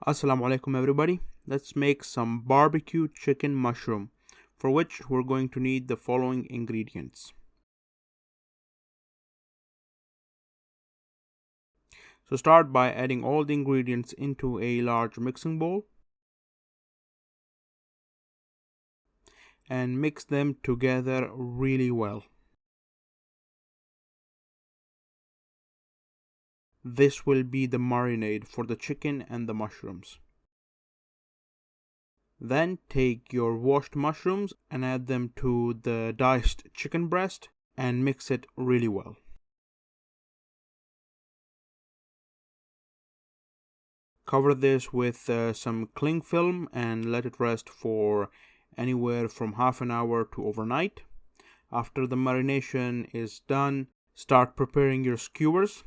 Assalamu alaikum everybody. Let's make some barbecue chicken mushroom, for which we're going to need the following ingredients. So start by adding all the ingredients into a large mixing bowl and mix them together really well. This will be the marinade for the chicken and the mushrooms. Then take your washed mushrooms and add them to the diced chicken breast and mix it really well. Cover this with some cling film and let it rest for anywhere from half an hour to overnight. After the marination is done, start preparing your skewers.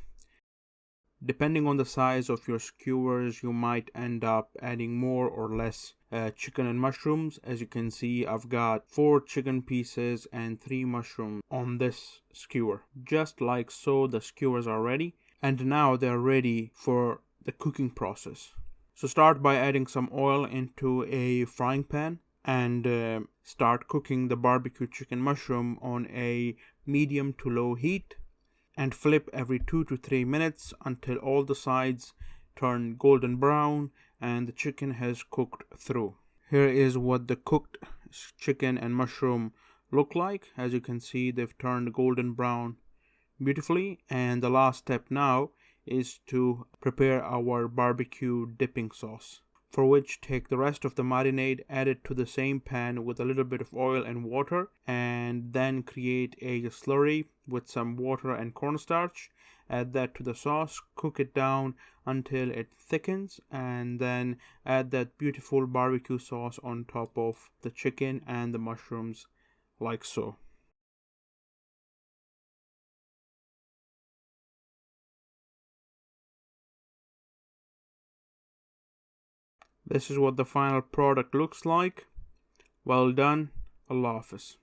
Depending on the size of your skewers, you might end up adding more or less chicken and mushrooms. As you can see, I've got 4 chicken pieces and 3 mushrooms on this skewer. Just like so, the skewers are ready, and now they're ready for the cooking process. So start by adding some oil into a frying pan and start cooking the barbecue chicken mushroom on a medium to low heat, and flip every 2 to 3 minutes until all the sides turn golden brown and the chicken has cooked through. Here is what the cooked chicken and mushroom look like. As you can see, they've turned golden brown beautifully, and the last step now is to prepare our barbecue dipping sauce, for which take the rest of the marinade, add it to the same pan with a little bit of oil and water, and then create a slurry with some water and cornstarch. Add that to the sauce, cook it down until it thickens, and then add that beautiful barbecue sauce on top of the chicken and the mushrooms, like so. This is what the final product looks like. Well done. Allah Hafiz.